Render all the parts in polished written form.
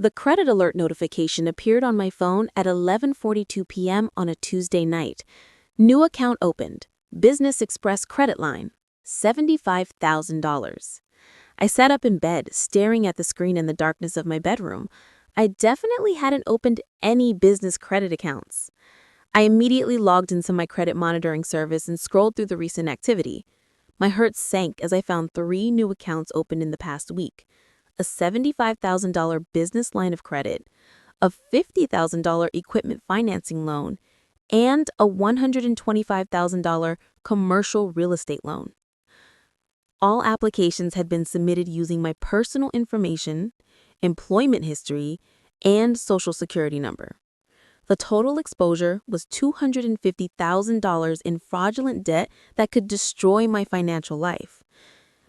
The credit alert notification appeared on my phone at 11:42 p.m. on a Tuesday night. New account opened. Business Express credit line. $75,000. I sat up in bed, staring at the screen in the darkness of my bedroom. I definitely hadn't opened any business credit accounts. I immediately logged into my credit monitoring service and scrolled through the recent activity. My heart sank as I found 3 new accounts opened in the past week: a $75,000 business line of credit, a $50,000 equipment financing loan, and a $125,000 commercial real estate loan. All applications had been submitted using my personal information, employment history, and social security number. The total exposure was $250,000 in fraudulent debt that could destroy my financial life.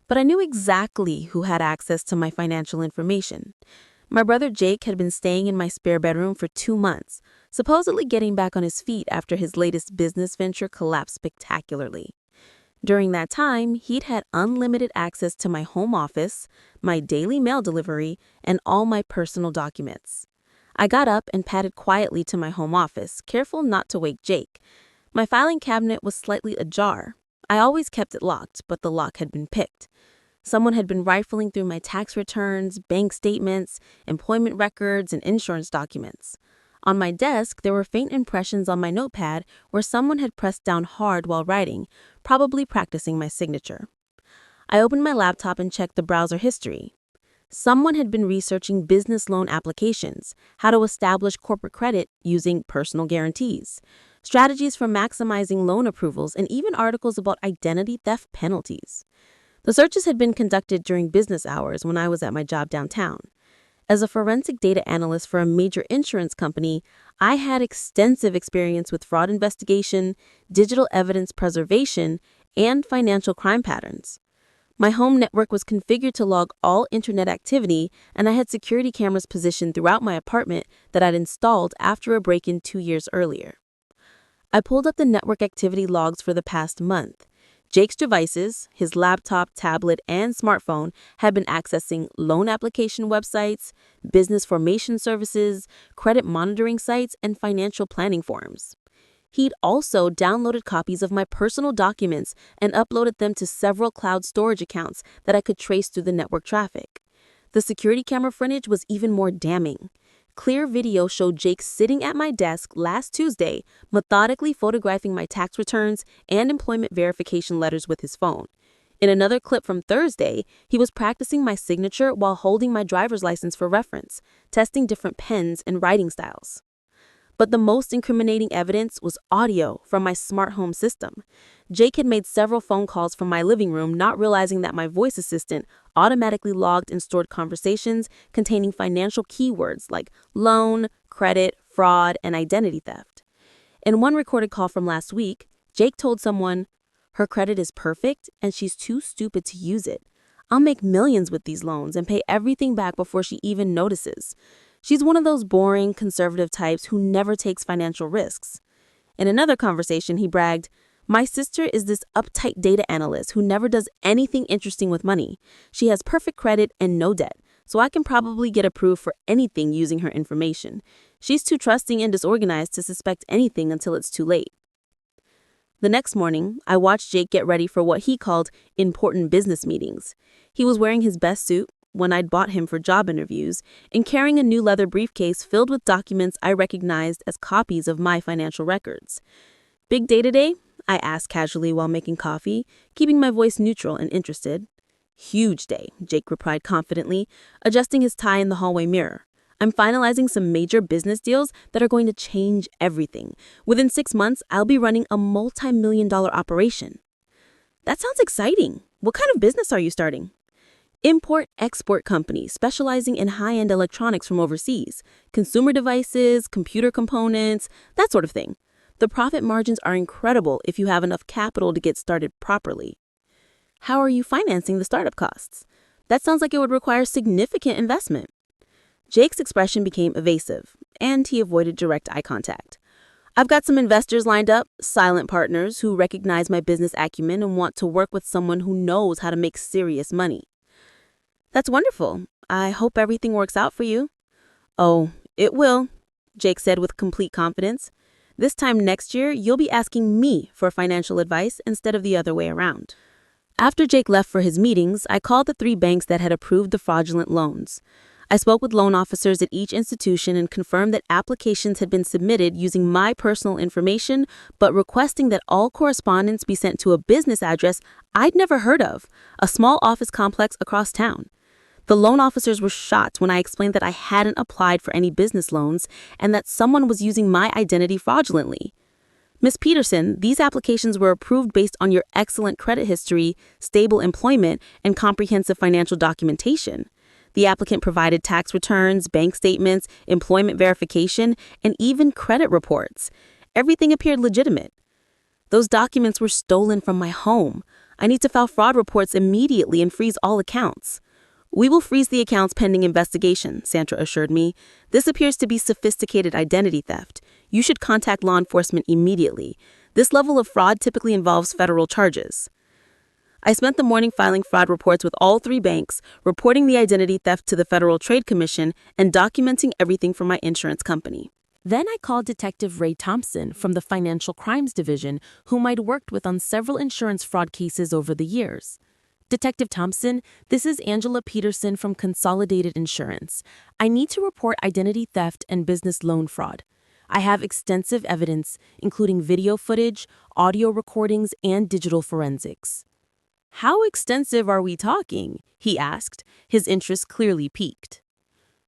But I knew exactly who had access to my financial information. My brother Jake had been staying in my spare bedroom for 2 months, supposedly getting back on his feet after his latest business venture collapsed spectacularly. During that time, he'd had unlimited access to my home office, my daily mail delivery, and all my personal documents. I got up and padded quietly to my home office, careful not to wake Jake. My filing cabinet was slightly ajar. I always kept it locked, but the lock had been picked. Someone had been rifling through my tax returns, bank statements, employment records, and insurance documents. On my desk, there were faint impressions on my notepad where someone had pressed down hard while writing, probably practicing my signature. I opened my laptop and checked the browser history. Someone had been researching business loan applications, how to establish corporate credit using personal guarantees, strategies for maximizing loan approvals, and even articles about identity theft penalties. The searches had been conducted during business hours when I was at my job downtown. As a forensic data analyst for a major insurance company, I had extensive experience with fraud investigation, digital evidence preservation, and financial crime patterns. My home network was configured to log all internet activity, and I had security cameras positioned throughout my apartment that I'd installed after a break-in 2 years earlier. I pulled up the network activity logs for the past month. Jake's devices, his laptop, tablet, and smartphone, had been accessing loan application websites, business formation services, credit monitoring sites, and financial planning forums. He'd also downloaded copies of my personal documents and uploaded them to several cloud storage accounts that I could trace through the network traffic. The security camera footage was even more damning. Clear video showed Jake sitting at my desk last Tuesday, methodically photographing my tax returns and employment verification letters with his phone. In another clip from Thursday, he was practicing my signature while holding my driver's license for reference, testing different pens and writing styles. But the most incriminating evidence was audio from my smart home system. Jake had made several phone calls from my living room, not realizing that my voice assistant automatically logged and stored conversations containing financial keywords like loan, credit, fraud, and identity theft. In one recorded call from last week, Jake told someone, "Her credit is perfect and she's too stupid to use it. I'll make millions with these loans and pay everything back before she even notices. She's one of those boring, conservative types who never takes financial risks." In another conversation, he bragged, "My sister is this uptight data analyst who never does anything interesting with money. She has perfect credit and no debt, so I can probably get approved for anything using her information. She's too trusting and disorganized to suspect anything until it's too late." The next morning, I watched Jake get ready for what he called important business meetings. He was wearing his best suit, when I'd bought him for job interviews, and carrying a new leather briefcase filled with documents I recognized as copies of my financial records. "Big day today?" I asked casually while making coffee, keeping my voice neutral and interested. "Huge day," Jake replied confidently, adjusting his tie in the hallway mirror. "I'm finalizing some major business deals that are going to change everything. Within 6 months, I'll be running a multi-million-dollar operation." "That sounds exciting. What kind of business are you starting?" "Import-export company specializing in high-end electronics from overseas, consumer devices, computer components, that sort of thing. The profit margins are incredible if you have enough capital to get started properly." "How are you financing the startup costs? That sounds like it would require significant investment." Jake's expression became evasive, and he avoided direct eye contact. "I've got some investors lined up, silent partners who recognize my business acumen and want to work with someone who knows how to make serious money." "That's wonderful. I hope everything works out for you." Oh, it will, Jake said with complete confidence. This time next year, you'll be asking me for financial advice instead of the other way around. After Jake left for his meetings, I called the 3 banks that had approved the fraudulent loans. I spoke with loan officers at each institution and confirmed that applications had been submitted using my personal information, but requesting that all correspondence be sent to a business address I'd never heard of, a small office complex across town. The loan officers were shocked when I explained that I hadn't applied for any business loans and that someone was using my identity fraudulently. Ms. Peterson, these applications were approved based on your excellent credit history, stable employment, and comprehensive financial documentation. The applicant provided tax returns, bank statements, employment verification, and even credit reports. Everything appeared legitimate. Those documents were stolen from my home. I need to file fraud reports immediately and freeze all accounts. We will freeze the accounts pending investigation, Sandra assured me. This appears to be sophisticated identity theft. You should contact law enforcement immediately. This level of fraud typically involves federal charges. I spent the morning filing fraud reports with all 3 banks, reporting the identity theft to the Federal Trade Commission, and documenting everything for my insurance company. Then I called Detective Ray Thompson from the Financial Crimes Division, whom I'd worked with on several insurance fraud cases over the years. Detective Thompson, this is Angela Peterson from Consolidated Insurance. I need to report identity theft and business loan fraud. I have extensive evidence, including video footage, audio recordings, and digital forensics. How extensive are we talking? He asked, his interest clearly piqued.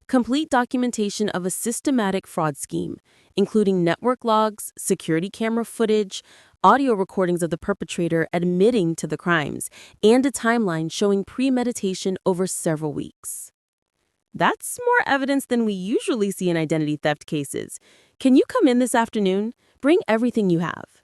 Complete documentation of a systematic fraud scheme, including network logs, security camera footage, audio recordings of the perpetrator admitting to the crimes, and a timeline showing premeditation over several weeks. That's more evidence than we usually see in identity theft cases. Can you come in this afternoon? Bring everything you have.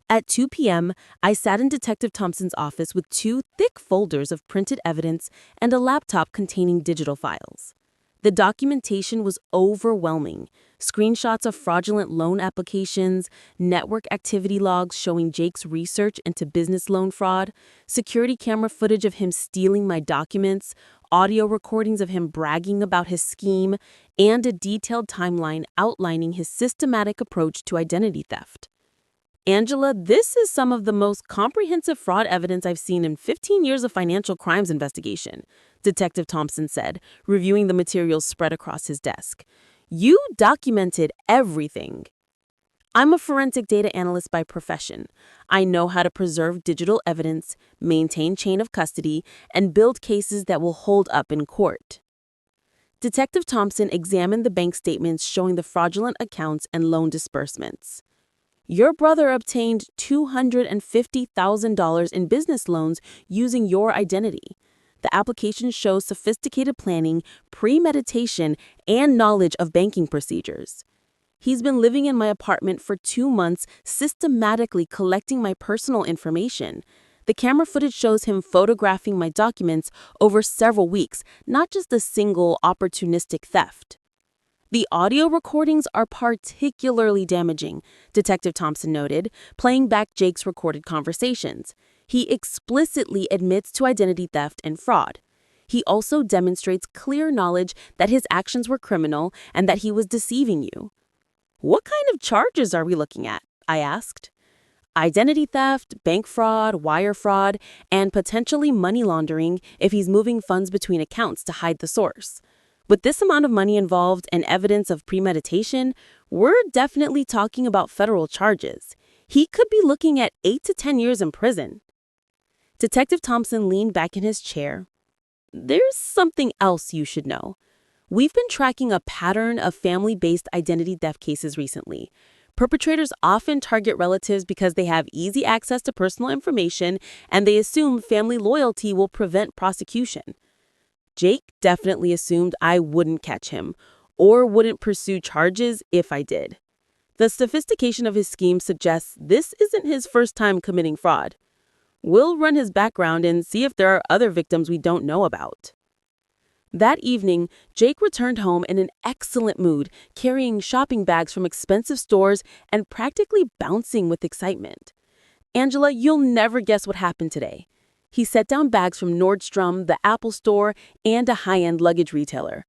At 2 p.m., I sat in Detective Thompson's office with 2 thick folders of printed evidence and a laptop containing digital files. The documentation was overwhelming. Screenshots of fraudulent loan applications, network activity logs showing Jake's research into business loan fraud, security camera footage of him stealing my documents, audio recordings of him bragging about his scheme, and a detailed timeline outlining his systematic approach to identity theft. Angela, this is some of the most comprehensive fraud evidence I've seen in 15 years of financial crimes investigation, Detective Thompson said, reviewing the materials spread across his desk. You documented everything. I'm a forensic data analyst by profession. I know how to preserve digital evidence, maintain chain of custody, and build cases that will hold up in court. Detective Thompson examined the bank statements showing the fraudulent accounts and loan disbursements. Your brother obtained $250,000 in business loans using your identity. The application shows sophisticated planning, premeditation, and knowledge of banking procedures. He's been living in my apartment for 2 months, systematically collecting my personal information. The camera footage shows him photographing my documents over several weeks, not just a single opportunistic theft. The audio recordings are particularly damaging, Detective Thompson noted, playing back Jake's recorded conversations. He explicitly admits to identity theft and fraud. He also demonstrates clear knowledge that his actions were criminal and that he was deceiving you. What kind of charges are we looking at? I asked. Identity theft, bank fraud, wire fraud, and potentially money laundering if he's moving funds between accounts to hide the source. With this amount of money involved and evidence of premeditation, we're definitely talking about federal charges. He could be looking at 8 to 10 years in prison. Detective Thompson leaned back in his chair. There's something else you should know. We've been tracking a pattern of family-based identity theft cases recently. Perpetrators often target relatives because they have easy access to personal information and they assume family loyalty will prevent prosecution. Jake definitely assumed I wouldn't catch him or wouldn't pursue charges if I did. The sophistication of his scheme suggests this isn't his first time committing fraud. We'll run his background and see if there are other victims we don't know about. That evening, Jake returned home in an excellent mood, carrying shopping bags from expensive stores and practically bouncing with excitement. Angela, you'll never guess what happened today. He set down bags from Nordstrom, the Apple Store, and a high-end luggage retailer.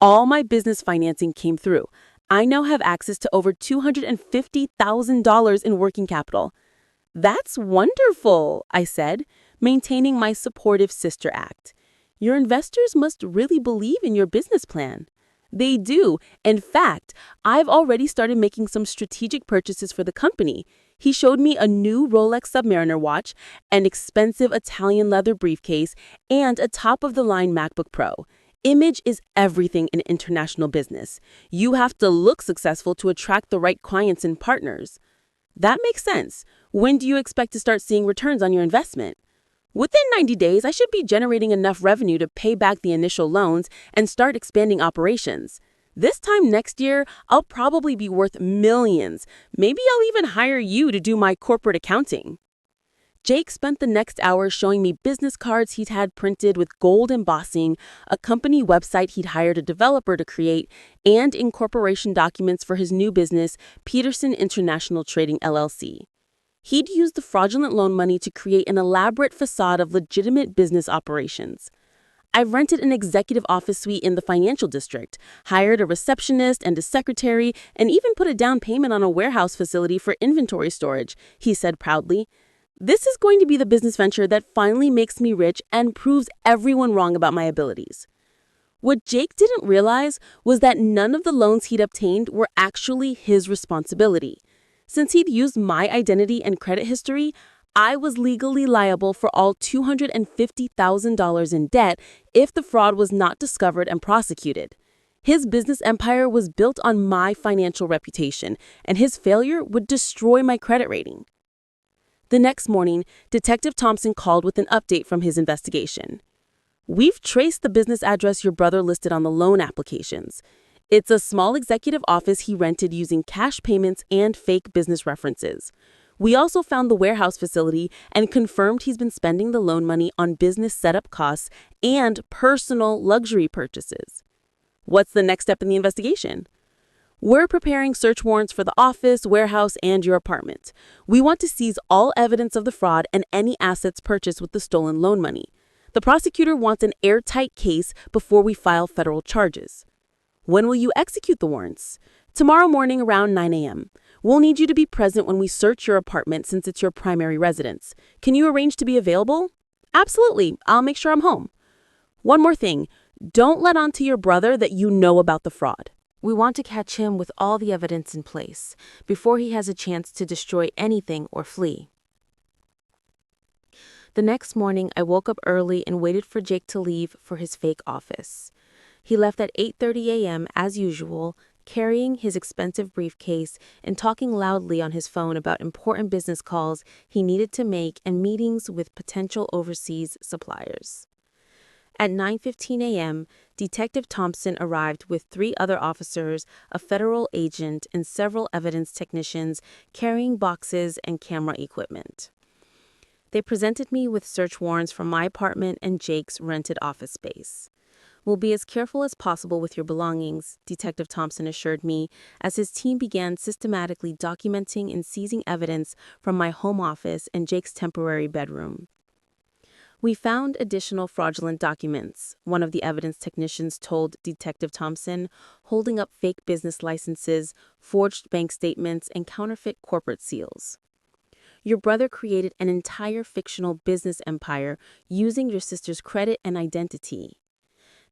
All my business financing came through. I now have access to over $250,000 in working capital. That's wonderful, I said, maintaining my supportive sister act. Your investors must really believe in your business plan. They do. In fact, I've already started making some strategic purchases for the company. He showed me a new Rolex Submariner watch, an expensive Italian leather briefcase, and a top-of-the-line MacBook Pro. Image is everything in international business. You have to look successful to attract the right clients and partners. That makes sense. When do you expect to start seeing returns on your investment? Within 90 days, I should be generating enough revenue to pay back the initial loans and start expanding operations. This time next year, I'll probably be worth millions. Maybe I'll even hire you to do my corporate accounting. Jake spent the next hour showing me business cards he'd had printed with gold embossing, a company website he'd hired a developer to create, and incorporation documents for his new business, Peterson International Trading LLC. He'd used the fraudulent loan money to create an elaborate facade of legitimate business operations. I've rented an executive office suite in the financial district, hired a receptionist and a secretary, and even put a down payment on a warehouse facility for inventory storage, he said proudly. This is going to be the business venture that finally makes me rich and proves everyone wrong about my abilities. What Jake didn't realize was that none of the loans he'd obtained were actually his responsibility. Since he'd used my identity and credit history, I was legally liable for all $250,000 in debt if the fraud was not discovered and prosecuted. His business empire was built on my financial reputation, and his failure would destroy my credit rating. The next morning, Detective Thompson called with an update from his investigation. We've traced the business address your brother listed on the loan applications. It's a small executive office he rented using cash payments and fake business references. We also found the warehouse facility and confirmed he's been spending the loan money on business setup costs and personal luxury purchases. What's the next step in the investigation? We're preparing search warrants for the office, warehouse, and your apartment. We want to seize all evidence of the fraud and any assets purchased with the stolen loan money. The prosecutor wants an airtight case before we file federal charges. When will you execute the warrants? Tomorrow morning around 9 a.m. We'll need you to be present when we search your apartment since it's your primary residence. Can you arrange to be available? Absolutely. I'll make sure I'm home. One more thing. Don't let on to your brother that you know about the fraud. We want to catch him with all the evidence in place before he has a chance to destroy anything or flee. The next morning, I woke up early and waited for Jake to leave for his fake office. He left at 8:30 a.m. as usual, carrying his expensive briefcase and talking loudly on his phone about important business calls he needed to make and meetings with potential overseas suppliers. At 9:15 a.m., Detective Thompson arrived with 3 other officers, a federal agent, and several evidence technicians carrying boxes and camera equipment. They presented me with search warrants for my apartment and Jake's rented office space. We'll be as careful as possible with your belongings, Detective Thompson assured me, as his team began systematically documenting and seizing evidence from my home office and Jake's temporary bedroom. We found additional fraudulent documents, one of the evidence technicians told Detective Thompson, holding up fake business licenses, forged bank statements, and counterfeit corporate seals. Your brother created an entire fictional business empire using your sister's credit and identity.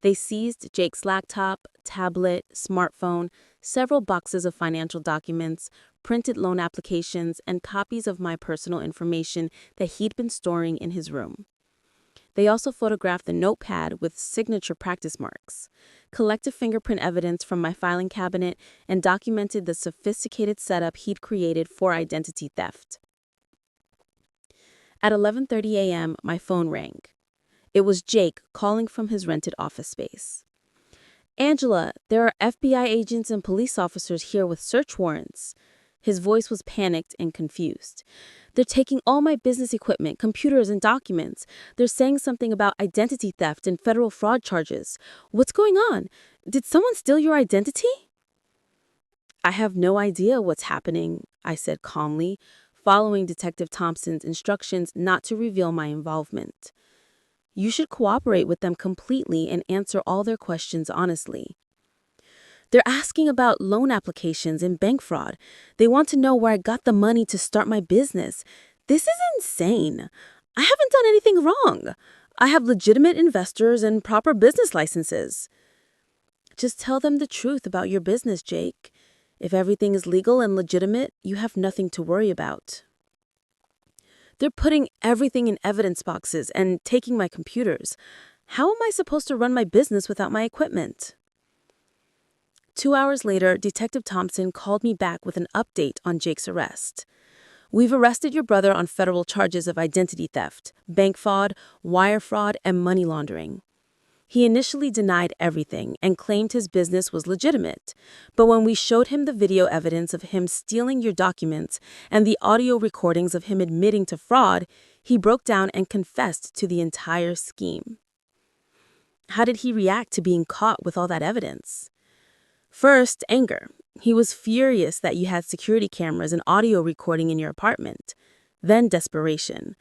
They seized Jake's laptop, tablet, smartphone, several boxes of financial documents, printed loan applications, and copies of my personal information that he'd been storing in his room. They also photographed the notepad with signature practice marks, collected fingerprint evidence from my filing cabinet, and documented the sophisticated setup he'd created for identity theft. At 11:30 a.m., my phone rang. It was Jake calling from his rented office space. Angela, there are FBI agents and police officers here with search warrants. His voice was panicked and confused. They're taking all my business equipment, computers, and documents. They're saying something about identity theft and federal fraud charges. What's going on? Did someone steal your identity? I have no idea what's happening, I said calmly, following Detective Thompson's instructions not to reveal my involvement. You should cooperate with them completely and answer all their questions honestly. They're asking about loan applications and bank fraud. They want to know where I got the money to start my business. This is insane. I haven't done anything wrong. I have legitimate investors and proper business licenses. Just tell them the truth about your business, Jake. If everything is legal and legitimate, you have nothing to worry about. They're putting everything in evidence boxes and taking my computers. How am I supposed to run my business without my equipment? 2 hours later, Detective Thompson called me back with an update on Jake's arrest. We've arrested your brother on federal charges of identity theft, bank fraud, wire fraud, and money laundering. He initially denied everything and claimed his business was legitimate. But when we showed him the video evidence of him stealing your documents and the audio recordings of him admitting to fraud, he broke down and confessed to the entire scheme. How did he react to being caught with all that evidence? First, anger. He was furious that you had security cameras and audio recording in your apartment. Then desperation.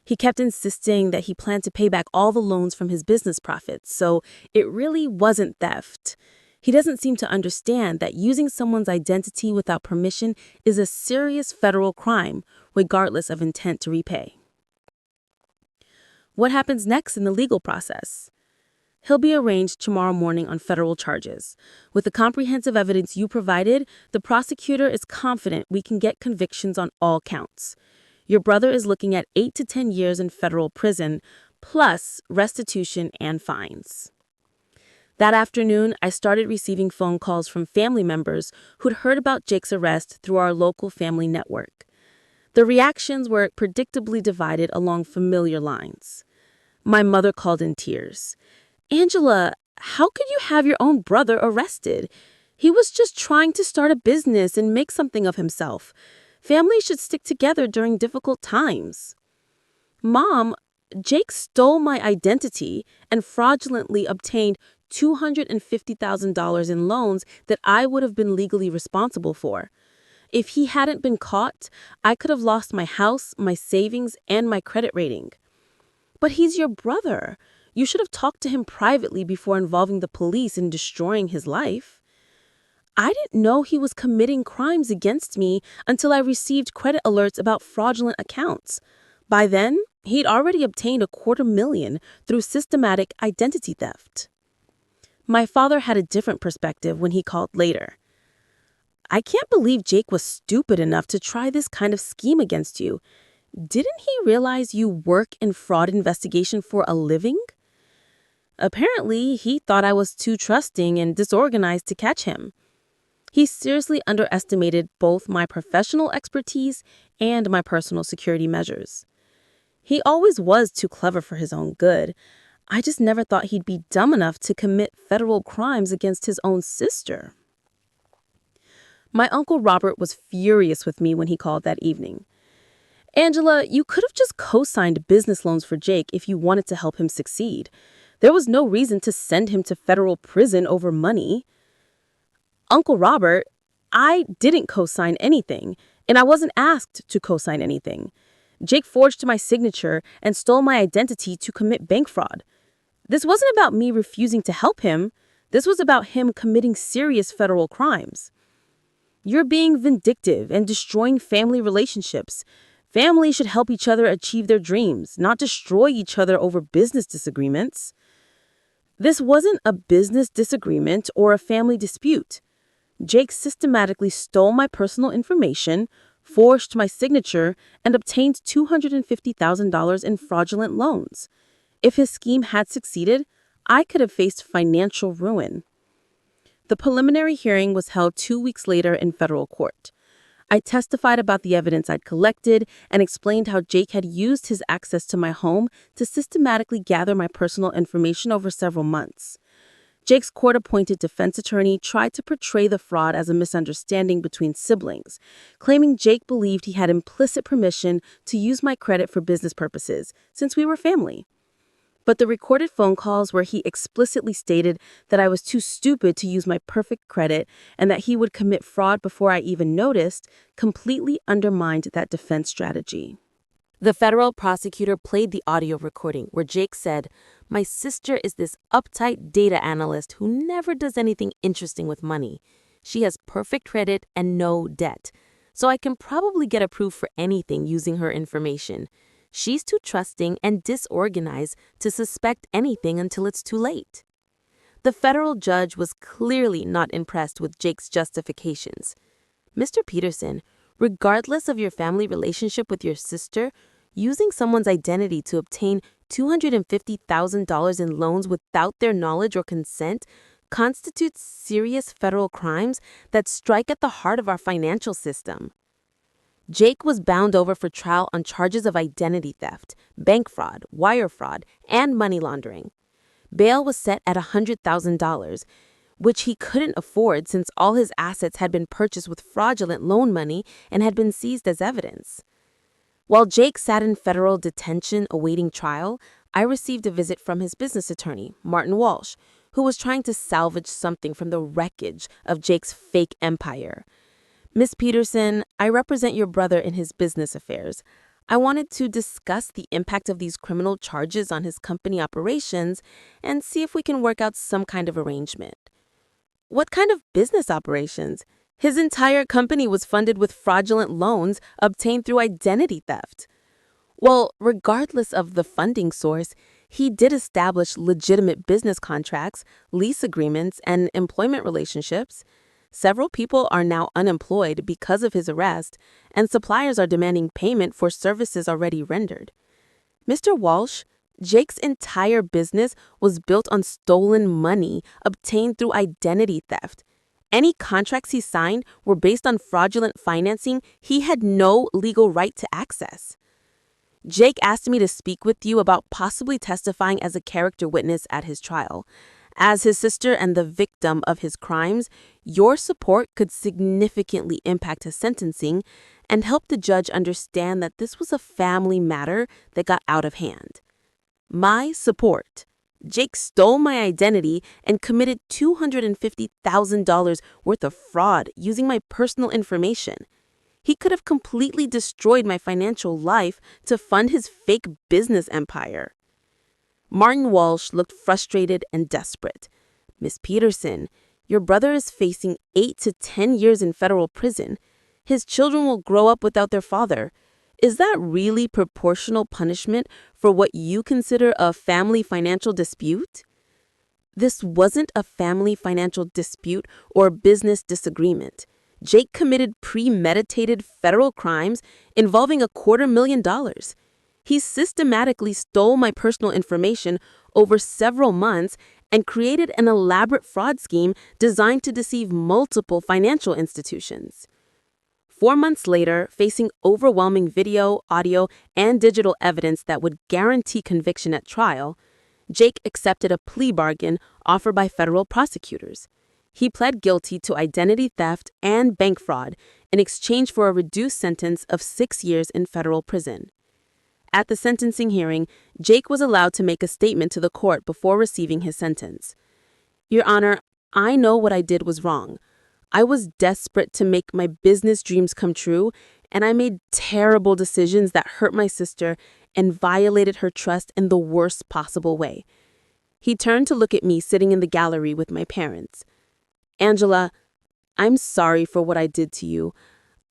He kept insisting that he planned to pay back all the loans from his business profits, so it really wasn't theft. He doesn't seem to understand that using someone's identity without permission is a serious federal crime, regardless of intent to repay. What happens next in the legal process? He'll be arraigned tomorrow morning on federal charges. With the comprehensive evidence you provided, the prosecutor is confident we can get convictions on all counts. Your brother is looking at 8 to 10 years in federal prison, plus restitution and fines. That afternoon, I started receiving phone calls from family members who'd heard about Jake's arrest through our local family network. The reactions were predictably divided along familiar lines. My mother called in tears. "Angela, how could you have your own brother arrested? He was just trying to start a business and make something of himself. Families should stick together during difficult times." "Mom, Jake stole my identity and fraudulently obtained $250,000 in loans that I would have been legally responsible for. If he hadn't been caught, I could have lost my house, my savings, and my credit rating." "But he's your brother. You should have talked to him privately before involving the police in destroying his life." "I didn't know he was committing crimes against me until I received credit alerts about fraudulent accounts. By then, he'd already obtained $250,000 through systematic identity theft." My father had a different perspective when he called later. "I can't believe Jake was stupid enough to try this kind of scheme against you. Didn't he realize you work in fraud investigation for a living?" "Apparently, he thought I was too trusting and disorganized to catch him. He seriously underestimated both my professional expertise and my personal security measures. He always was too clever for his own good. I just never thought he'd be dumb enough to commit federal crimes against his own sister." My Uncle Robert was furious with me when he called that evening. "Angela, you could have just co-signed business loans for Jake if you wanted to help him succeed. There was no reason to send him to federal prison over money." "Uncle Robert, I didn't co-sign anything, and I wasn't asked to co-sign anything. Jake forged my signature and stole my identity to commit bank fraud. This wasn't about me refusing to help him. This was about him committing serious federal crimes. You're being vindictive and destroying family relationships. Families should help each other achieve their dreams, not destroy each other over business disagreements." This wasn't a business disagreement or a family dispute. Jake systematically stole my personal information, forged my signature, and obtained $250,000 in fraudulent loans. If his scheme had succeeded, I could have faced financial ruin. The preliminary hearing was held 2 weeks later in federal court. I testified about the evidence I'd collected and explained how Jake had used his access to my home to systematically gather my personal information over several months. Jake's court-appointed defense attorney tried to portray the fraud as a misunderstanding between siblings, claiming Jake believed he had implicit permission to use my credit for business purposes, since we were family. But the recorded phone calls where he explicitly stated that I was too stupid to use my perfect credit and that he would commit fraud before I even noticed completely undermined that defense strategy. The federal prosecutor played the audio recording where Jake said, My sister is this uptight data analyst who never does anything interesting with money. She has perfect credit and no debt, so I can probably get approved for anything using her information. She's too trusting and disorganized to suspect anything until it's too late. The federal judge was clearly not impressed with Jake's justifications. Mr. Peterson, regardless of your family relationship with your sister, using someone's identity to obtain $250,000 in loans without their knowledge or consent constitutes serious federal crimes that strike at the heart of our financial system. Jake was bound over for trial on charges of identity theft, bank fraud, wire fraud, and money laundering. Bail was set at $100,000, which he couldn't afford since all his assets had been purchased with fraudulent loan money and had been seized as evidence. While Jake sat in federal detention awaiting trial, I received a visit from his business attorney, Martin Walsh, who was trying to salvage something from the wreckage of Jake's fake empire. Miss Peterson, I represent your brother in his business affairs. I wanted to discuss the impact of these criminal charges on his company operations and see if we can work out some kind of arrangement. What kind of business operations? His entire company was funded with fraudulent loans obtained through identity theft. Well, regardless of the funding source, he did establish legitimate business contracts, lease agreements, and employment relationships. Several people are now unemployed because of his arrest, and suppliers are demanding payment for services already rendered. Mr. Walsh, Jake's entire business was built on stolen money obtained through identity theft. Any contracts he signed were based on fraudulent financing he had no legal right to access. Jake asked me to speak with you about possibly testifying as a character witness at his trial. As his sister and the victim of his crimes, your support could significantly impact his sentencing and help the judge understand that this was a family matter that got out of hand. My support. Jake stole my identity and committed $250,000 worth of fraud using my personal information. He could have completely destroyed my financial life to fund his fake business empire. Martin Walsh looked frustrated and desperate. Miss Peterson, your brother is facing 8 to 10 years in federal prison. His children will grow up without their father. Is that really proportional punishment for what you consider a family financial dispute? This wasn't a family financial dispute or business disagreement. Jake committed premeditated federal crimes involving $250,000. He systematically stole my personal information over several months and created an elaborate fraud scheme designed to deceive multiple financial institutions. 4 months later, facing overwhelming video, audio, and digital evidence that would guarantee conviction at trial, Jake accepted a plea bargain offered by federal prosecutors. He pled guilty to identity theft and bank fraud in exchange for a reduced sentence of 6 years in federal prison. At the sentencing hearing, Jake was allowed to make a statement to the court before receiving his sentence. Your Honor, I know what I did was wrong. I was desperate to make my business dreams come true, and I made terrible decisions that hurt my sister and violated her trust in the worst possible way. He turned to look at me sitting in the gallery with my parents. Angela, I'm sorry for what I did to you.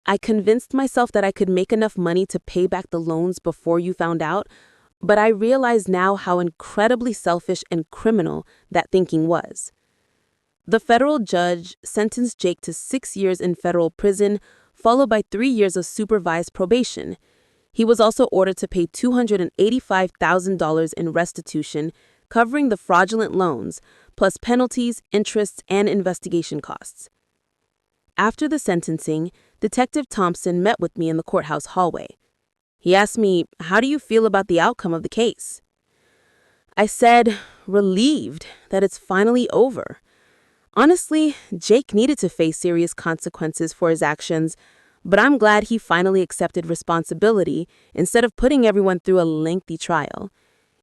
I convinced myself that I could make enough money to pay back the loans before you found out, but I realize now how incredibly selfish and criminal that thinking was. The federal judge sentenced Jake to 6 years in federal prison, followed by 3 years of supervised probation. He was also ordered to pay $285,000 in restitution, covering the fraudulent loans, plus penalties, interests, and investigation costs. After the sentencing, Detective Thompson met with me in the courthouse hallway. He asked me, "How do you feel about the outcome of the case?" I said, relieved that it's finally over. Honestly, Jake needed to face serious consequences for his actions, but I'm glad he finally accepted responsibility instead of putting everyone through a lengthy trial.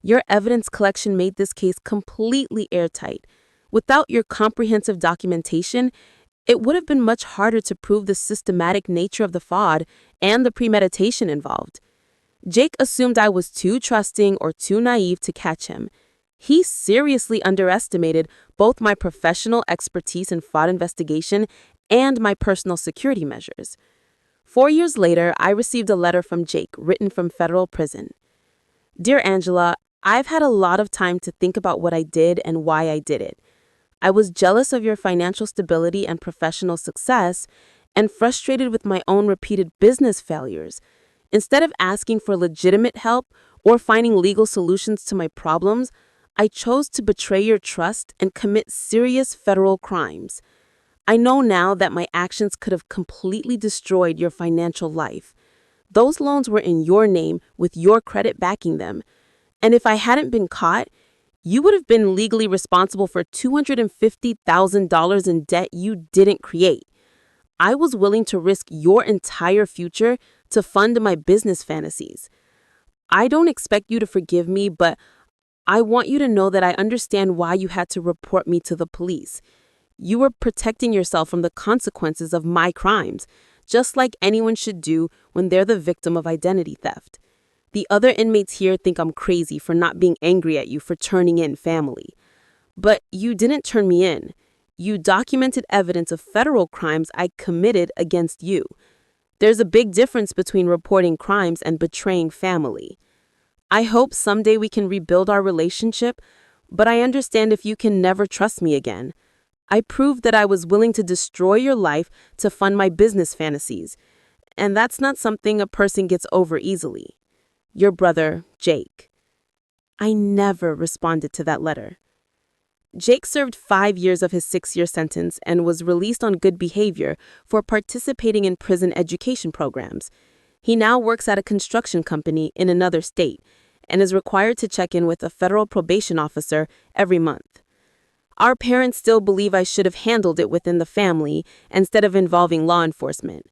Your evidence collection made this case completely airtight. Without your comprehensive documentation, it would have been much harder to prove the systematic nature of the fraud and the premeditation involved. Jake assumed I was too trusting or too naive to catch him. He seriously underestimated both my professional expertise in fraud investigation and my personal security measures. 4 years later, I received a letter from Jake written from federal prison. Dear Angela, I've had a lot of time to think about what I did and why I did it. I was jealous of your financial stability and professional success and frustrated with my own repeated business failures. Instead of asking for legitimate help or finding legal solutions to my problems, I chose to betray your trust and commit serious federal crimes. I know now that my actions could have completely destroyed your financial life. Those loans were in your name with your credit backing them. And if I hadn't been caught, you would have been legally responsible for $250,000 in debt you didn't create. I was willing to risk your entire future to fund my business fantasies. I don't expect you to forgive me, but I want you to know that I understand why you had to report me to the police. You were protecting yourself from the consequences of my crimes, just like anyone should do when they're the victim of identity theft. The other inmates here think I'm crazy for not being angry at you for turning in family. But you didn't turn me in. You documented evidence of federal crimes I committed against you. There's a big difference between reporting crimes and betraying family. I hope someday we can rebuild our relationship, but I understand if you can never trust me again. I proved that I was willing to destroy your life to fund my business fantasies, and that's not something a person gets over easily. Your brother, Jake. I never responded to that letter. Jake served 5 years of his 6-year sentence and was released on good behavior for participating in prison education programs. He now works at a construction company in another state and is required to check in with a federal probation officer every month. Our parents still believe I should have handled it within the family instead of involving law enforcement.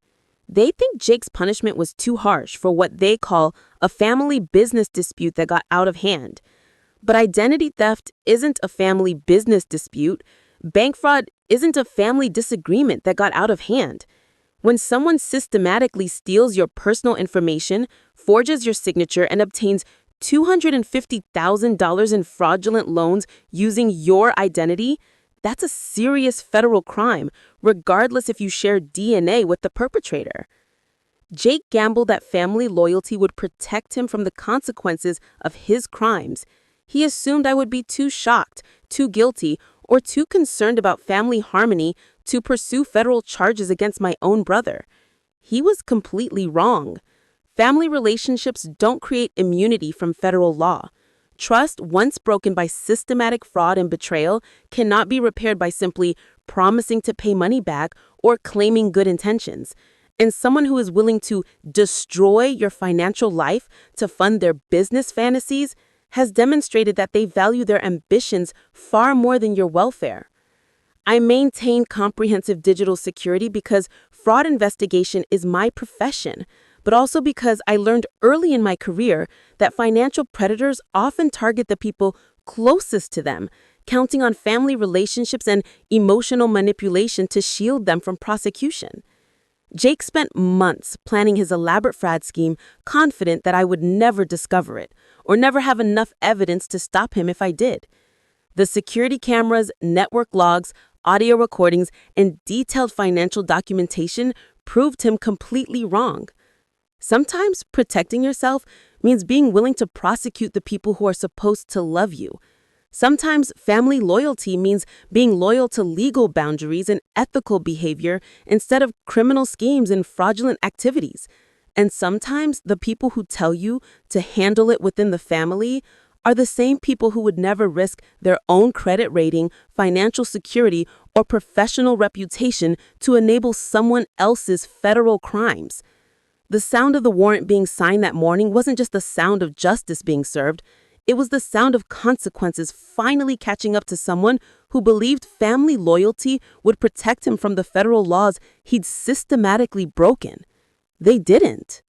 They think Jake's punishment was too harsh for what they call a family business dispute that got out of hand. But identity theft isn't a family business dispute. Bank fraud isn't a family disagreement that got out of hand. When someone systematically steals your personal information, forges your signature, and obtains $250,000 in fraudulent loans using your identity, that's a serious federal crime, regardless if you share DNA with the perpetrator. Jake gambled that family loyalty would protect him from the consequences of his crimes. He assumed I would be too shocked, too guilty, or too concerned about family harmony to pursue federal charges against my own brother. He was completely wrong. Family relationships don't create immunity from federal law. Trust, once broken by systematic fraud and betrayal, cannot be repaired by simply promising to pay money back or claiming good intentions. And someone who is willing to destroy your financial life to fund their business fantasies has demonstrated that they value their ambitions far more than your welfare. I maintain comprehensive digital security because fraud investigation is my profession, but also because I learned early in my career that financial predators often target the people closest to them, counting on family relationships and emotional manipulation to shield them from prosecution. Jake spent months planning his elaborate fraud scheme, confident that I would never discover it, or never have enough evidence to stop him if I did. The security cameras, network logs, audio recordings, and detailed financial documentation proved him completely wrong. Sometimes protecting yourself means being willing to prosecute the people who are supposed to love you. Sometimes family loyalty means being loyal to legal boundaries and ethical behavior instead of criminal schemes and fraudulent activities. And sometimes the people who tell you to handle it within the family are the same people who would never risk their own credit rating, financial security, or professional reputation to enable someone else's federal crimes. The sound of the warrant being signed that morning wasn't just the sound of justice being served. It was the sound of consequences finally catching up to someone who believed family loyalty would protect him from the federal laws he'd systematically broken. They didn't.